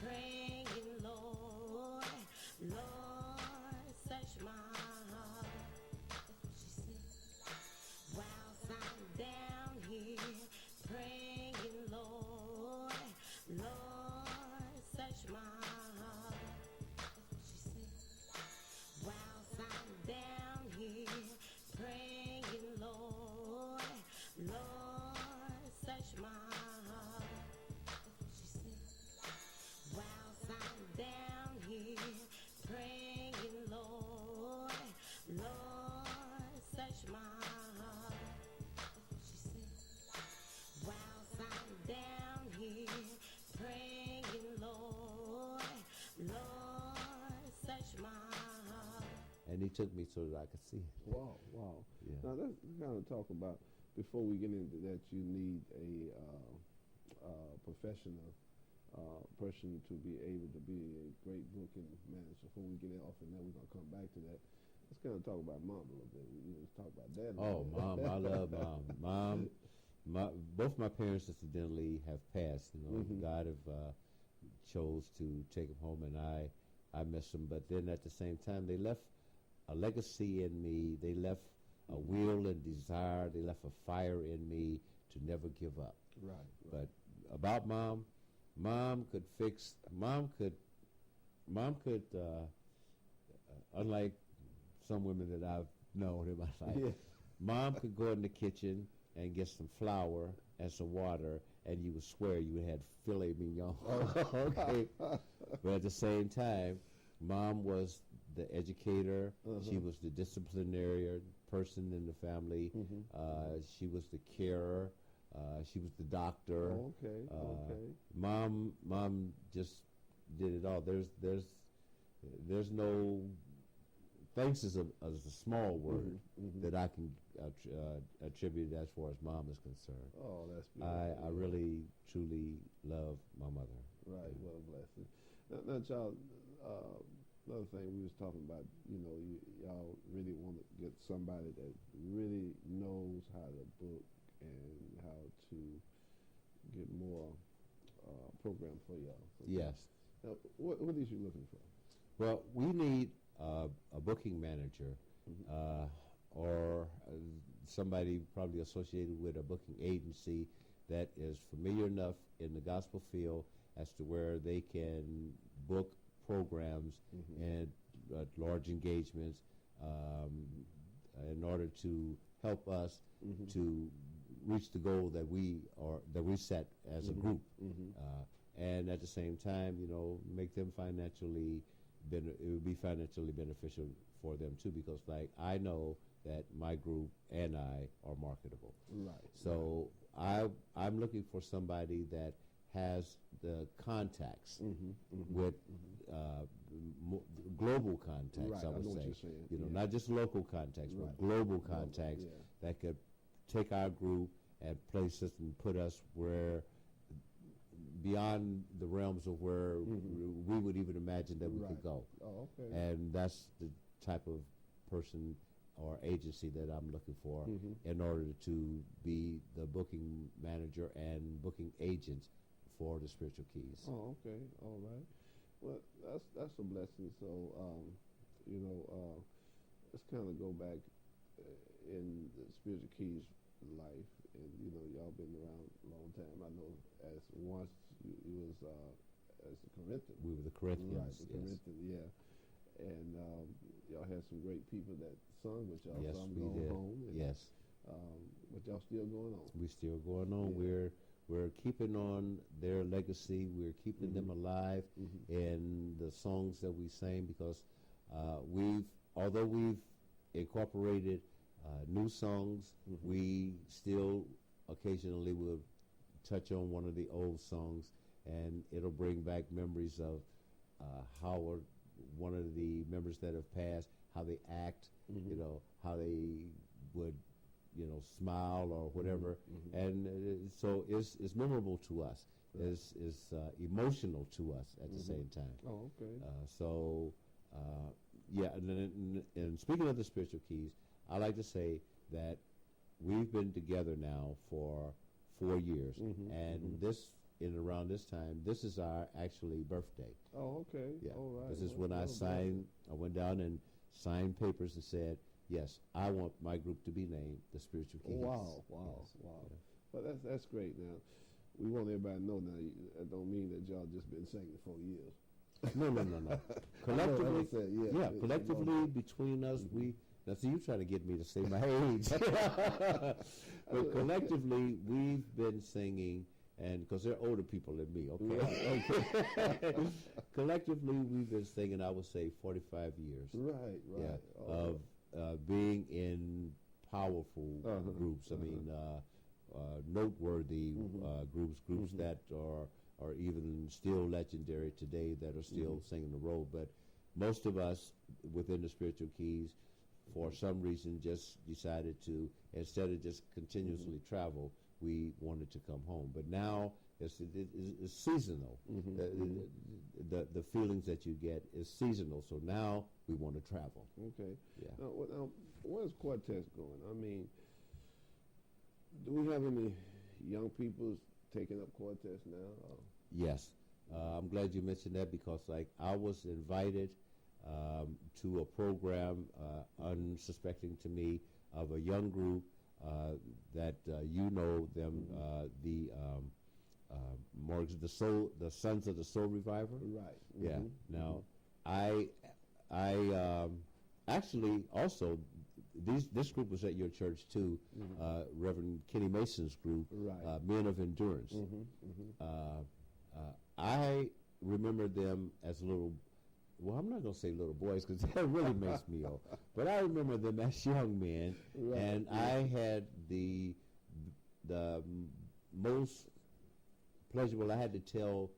praying, Lord, Lord, search my heart. That's what she said. Whilst I'm down here, praying, Lord, Lord, search my heart. That's what she said. Whilst I'm down here, praying, Lord, Lord, search my heart. That's what she said. Whilst I'm down here, praying, Lord, Lord, search my heart. That's what she said. Whilst I'm down here, praying, Lord, Lord, search my heart. And he took me so that I could see it. Wow, wow. Yeah. Now let's kind of talk about, before we get into that, you need a professional person to be able to be a great booking manager. Before we get off, and then we're going to come back to that. Let's kind of talk about Mom a little bit. Let's talk about Dad. Oh, Mom, I love Mom. Both my parents, incidentally, have passed. You know, God have chose to take them home, and I miss them. But then at the same time, they left a legacy in me. They left a will and desire. They left a fire in me to never give up. Right. But about Mom could fix. Mom could. Unlike some women that I've known in my life, Mom could go in the kitchen and get some flour and some water, and you would swear you had filet mignon. Okay. But at the same time, Mom was the educator. She was the disciplinarian person in the family. She was the carer. She was the doctor. Okay. Mom just did it all. There's no. Thanks is a small word that I can attribute as far as Mom is concerned. Oh, that's beautiful. I really, truly love my mother. Right, what a blessing. Now, child, another thing we was talking about, you know, y'all really want to get somebody that really knows how to book and how to get more program for y'all. Okay? Yes. Now, what is you looking for? Well, we need a booking manager or somebody probably associated with a booking agency that is familiar enough in the gospel field as to where they can book programs and large engagements in order to help us to reach the goal that we set as a group, and at the same time, you know, make them financially. It would be financially beneficial for them too, because like I know that my group and I are marketable. Right. So I'm looking for somebody that has the contacts with global contacts. Right, I would know what say, you're saying. you know, not just local contacts, but global contacts that could take our group and place us and put us where beyond the realms of where we would even imagine that we could go. Oh, okay. And that's the type of person or agency that I'm looking for in order to be the booking manager and booking agent for the Spiritual Keys. Oh, okay. All right. Well, that's a blessing. So, you know, let's kind of go back in the Spiritual Keys life, and you know, y'all been around a long time. I know as once you was as the Corinthians. We were the Corinthians. Right, the Corinthians, yeah. And y'all had some great people that sung with y'all. Yes, some we going did. Home and, yes. But y'all still going on. We're still going on. Yeah. We're keeping on their legacy. We're keeping them alive in the songs that we sing, because although we've incorporated new songs, we still occasionally will touch on one of the old songs, and it'll bring back memories of how one of the members that have passed, how they act, you know, how they would, you know, smile or whatever, and so it's memorable to us. Right. It's emotional to us at the same time. Oh, okay. Yeah, and speaking of the Spiritual Keys, I like to say that we've been together now for 4 years, and this in around this time. This is our actually birthday. Oh, okay. Yeah. All right. This is Well, when I well, signed. I went down and signed papers and said, yes, I want my group to be named the Spiritual Keys. Wow, wow, Yes. wow. Yeah. Well, that's great. Now, we want everybody to know now. That don't mean that y'all just been singing 4 years. No. Collectively, yeah. collectively between us, we. Now, see, you trying to get me to say my age. But collectively, we've been singing, and because they're older people than me, okay? Okay. Collectively, we've been singing, I would say, 45 years. Right. Yeah, Oh, of being in powerful groups. I mean, noteworthy groups that are even still legendary today, that are still singing the role. But most of us within the Spiritual Keys, for some reason, just decided to, instead of just continuously travel, we wanted to come home. But now it's seasonal. The feelings that you get is seasonal. So now we want to travel. okay. Yeah. Now, where's Quartet going? I mean, do we have any young people taking up Quartet now? Yes. I'm glad you mentioned that, because like I was invited to a program unsuspecting to me of a young group that you know them, the Sons of the Soul Reviver. Right. Yeah. Now, I actually also this group was at your church too, Reverend Kenny Mason's group, Right. Men of Endurance. I remember them as little. Well, I'm not going to say little boys, because that really makes me old. But I remember them as young men, Right, and yeah. I had the most pleasurable. I had to tell